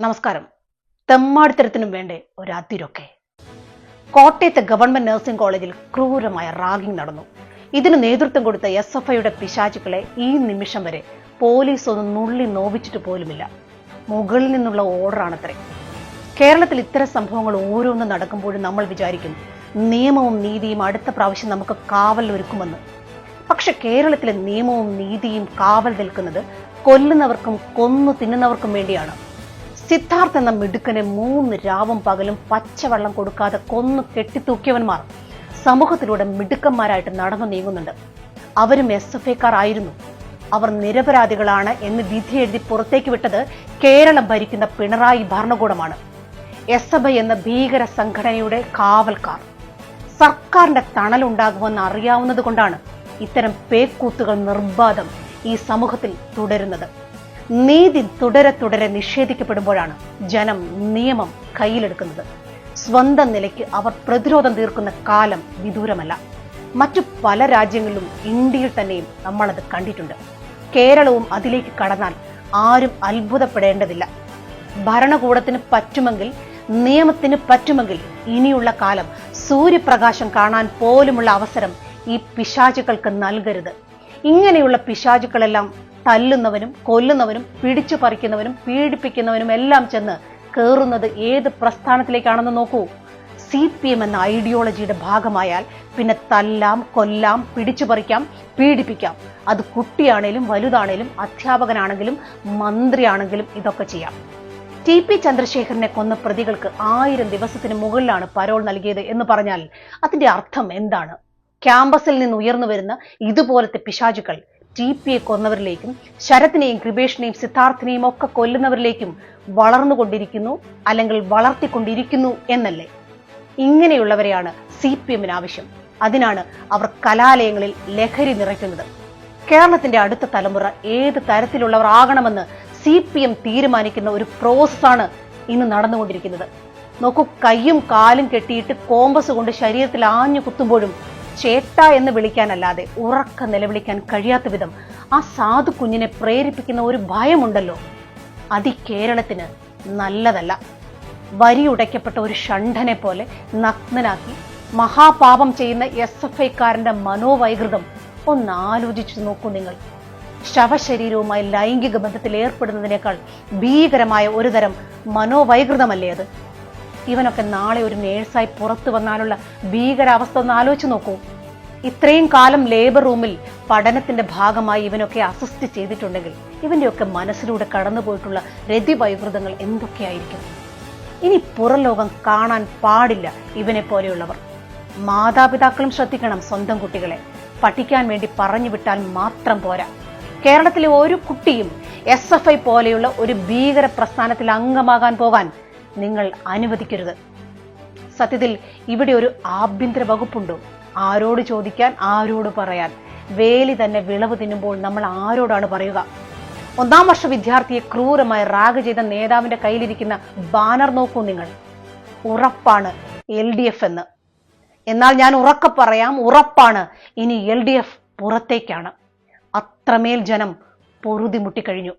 നമസ്കാരം. തെമ്മാടിത്തരത്തിനും വേണ്ടേ ഒരു അതിരൊക്കെ. കോട്ടയത്തെ ഗവൺമെന്റ് നഴ്സിംഗ് കോളേജിൽ ക്രൂരമായ റാഗിംഗ് നടന്നു. ഇതിന് നേതൃത്വം കൊടുത്ത SFIയുടെ പിശാചുക്കളെ ഈ നിമിഷം വരെ പോലീസ് ഒന്ന് നുള്ളി നോവിച്ചിട്ട് പോലുമില്ല. മുകളിൽ നിന്നുള്ള ഓർഡറാണത്രേ. കേരളത്തിൽ ഇത്തരം സംഭവങ്ങൾ ഓരോന്നും നടക്കുമ്പോഴും നമ്മൾ വിചാരിക്കും നിയമവും നീതിയും അടുത്ത പ്രാവശ്യം നമുക്ക് കാവൽ ഒരുക്കുമെന്ന്. പക്ഷെ കേരളത്തിലെ നിയമവും നീതിയും കാവൽ നിൽക്കുന്നത് കൊല്ലുന്നവർക്കും കൊന്നു തിന്നുന്നവർക്കും വേണ്ടിയാണ്. സിദ്ധാർത്ഥ് എന്ന മിടുക്കനെ 3 രാവും പകലും പച്ചവെള്ളം കൊടുക്കാതെ കൊന്നു കെട്ടിത്തൂക്കിയവന്മാർ സമൂഹത്തിലൂടെ മിടുക്കന്മാരായിട്ട് നടന്നു നീങ്ങുന്നുണ്ട്. അവരും SFIക്കാർ ആയിരുന്നു. അവർ നിരപരാധികളാണ് എന്ന് വിധി എഴുതി പുറത്തേക്ക് വിട്ടത് കേരളം ഭരിക്കുന്ന പിണറായി ഭരണകൂടമാണ്. SFI എന്ന ഭീകര സംഘടനയുടെ കാവൽക്കാർ. സർക്കാരിന്റെ തണലുണ്ടാകുമെന്ന് അറിയാവുന്നത് കൊണ്ടാണ് ഇത്തരം പേക്കൂത്തുകൾ നിർബാധം ഈ സമൂഹത്തിൽ തുടരുന്നത്. നീതി തുടരെ നിഷേധിക്കപ്പെടുമ്പോഴാണ് ജനം നിയമം കയ്യിലെടുക്കുന്നത്. സ്വന്തം നിലയ്ക്ക് അവർ പ്രതിരോധം തീർക്കുന്ന കാലം വിദൂരമല്ല. മറ്റു പല രാജ്യങ്ങളിലും ഇന്ത്യയിൽ തന്നെയും നമ്മളത് കണ്ടിട്ടുണ്ട്. കേരളവും അതിലേക്ക് കടന്നാൽ ആരും അത്ഭുതപ്പെടേണ്ടതില്ല. ഭരണകൂടത്തിന് പറ്റുമെങ്കിൽ, നിയമത്തിന് പറ്റുമെങ്കിൽ ഇനിയുള്ള കാലം സൂര്യപ്രകാശം കാണാൻ പോലുമുള്ള അവസരം ഈ പിശാചുക്കൾക്ക് നൽകരുത്. ഇങ്ങനെയുള്ള പിശാചുക്കളെല്ലാം തല്ലുന്നവനും കൊല്ലുന്നവനും പിടിച്ചു പറിക്കുന്നവനും പീഡിപ്പിക്കുന്നവനും എല്ലാം ചെന്ന് കയറുന്നത് ഏത് പ്രസ്ഥാനത്തിലേക്കാണെന്ന് നോക്കൂ. CPM എന്ന ഐഡിയോളജിയുടെ ഭാഗമായാൽ പിന്നെ തല്ലാം, കൊല്ലാം, പിടിച്ചു പറിക്കാം, പീഡിപ്പിക്കാം. അത് കുട്ടിയാണേലും വലുതാണേലും അധ്യാപകനാണെങ്കിലും മന്ത്രിയാണെങ്കിലും ഇതൊക്കെ ചെയ്യാം. TP ചന്ദ്രശേഖരനെ കൊന്ന പ്രതികൾക്ക് 1000 ദിവസത്തിന് മുകളിലാണ് പരോൾ നൽകിയത് എന്ന് പറഞ്ഞാൽ അതിന്റെ അർത്ഥം എന്താണ്? ക്യാമ്പസിൽ നിന്ന് ഉയർന്നു വരുന്ന ഇതുപോലത്തെ പിശാചുക്കൾ TPയെ കൊന്നവരിലേക്കും ശരത്തിനെയും കൃപേഷിനെയും സിദ്ധാർത്ഥിനെയും ഒക്കെ കൊല്ലുന്നവരിലേക്കും വളർന്നുകൊണ്ടിരിക്കുന്നു, അല്ലെങ്കിൽ വളർത്തിക്കൊണ്ടിരിക്കുന്നു എന്നല്ലേ? ഇങ്ങനെയുള്ളവരെയാണ് CPMന് ആവശ്യം. അതിനാണ് അവർ കലാലയങ്ങളിൽ ലഹരി നിറയ്ക്കുന്നത്. കേരളത്തിന്റെ അടുത്ത തലമുറ ഏത് തരത്തിലുള്ളവർ ആകണമെന്ന് CPM തീരുമാനിക്കുന്ന ഒരു പ്രോസസ്സാണ് ഇന്ന് നടന്നുകൊണ്ടിരിക്കുന്നത്. നോക്കൂ, കയ്യും കാലും കെട്ടിയിട്ട് കോമ്പസ് കൊണ്ട് ശരീരത്തിൽ ആഞ്ഞു കുത്തുമ്പോഴും ചേട്ട എന്ന് വിളിക്കാനല്ലാതെ ഉറക്ക നിലവിളിക്കാൻ കഴിയാത്ത വിധം ആ സാധു കുഞ്ഞിനെ പ്രേരിപ്പിക്കുന്ന ഒരു ഭയമുണ്ടല്ലോ, അത് കേരളത്തിന് നല്ലതല്ല. വരിയുടയ്ക്കപ്പെട്ട ഒരു ഷണ്ഡനെ പോലെ നഗ്നനാക്കി മഹാപാപം ചെയ്യുന്ന SFIക്കാരന്റെ മനോവൈകൃതം ഒന്ന് ആലോചിച്ചു നോക്കൂ നിങ്ങൾ. ശവശരീരവുമായി ലൈംഗിക ബന്ധത്തിൽ ഏർപ്പെടുന്നതിനേക്കാൾ ഭീകരമായ ഒരു തരം മനോവൈകൃതമല്ലേ അത്? ഇവനൊക്കെ നാളെ ഒരു നേഴ്സായി പുറത്തു വന്നാലുള്ള ഭീകരാവസ്ഥ ഒന്ന് ആലോചിച്ച് നോക്കൂ. ഇത്രയും കാലം ലേബർ റൂമിൽ പഠനത്തിന്റെ ഭാഗമായി ഇവനൊക്കെ അസിസ്റ്റ് ചെയ്തിട്ടുണ്ടെങ്കിൽ ഇവന്റെയൊക്കെ മനസ്സിലൂടെ കടന്നുപോയിട്ടുള്ള രതിവൈകൃതങ്ങൾ എന്തൊക്കെയായിരിക്കും? ഇനി പുറം ലോകം കാണാൻ പാടില്ല ഇവനെ പോലെയുള്ളവർ. മാതാപിതാക്കളും ശ്രദ്ധിക്കണം സ്വന്തം കുട്ടികളെ. പഠിക്കാൻ വേണ്ടി പറഞ്ഞു വിട്ടാൽ മാത്രം പോരാ. കേരളത്തിലെ ഒരു കുട്ടിയും SFI പോലെയുള്ള ഒരു ഭീകര പ്രസ്ഥാനത്തിൽ അംഗമാകാൻ പോകാൻ നിങ്ങൾ അനുവദിക്കരുത്. സത്യത്തിൽ ഇവിടെ ഒരു ആഭ്യന്തര വകുപ്പുണ്ടോ? ആരോട് ചോദിക്കാൻ, ആരോട് പറയാൻ? വേലി തന്നെ വിളവ് തിന്നുമ്പോൾ നമ്മൾ ആരോടാണ് പറയുക? 1ാം വർഷ വിദ്യാർത്ഥിയെ ക്രൂരമായി റാഗ് ചെയ്ത നേതാവിന്റെ കയ്യിലിരിക്കുന്ന ബാനർ നോക്കൂ നിങ്ങൾ. ഉറപ്പാണ് LDF എന്ന്. എന്നാൽ ഞാൻ ഉറക്കെ പറയാം, ഉറപ്പാണ് ഇനി LDF പുറത്തേക്കാണ്. അത്രമേൽ ജനം പൊറുതിമുട്ടിക്കഴിഞ്ഞു.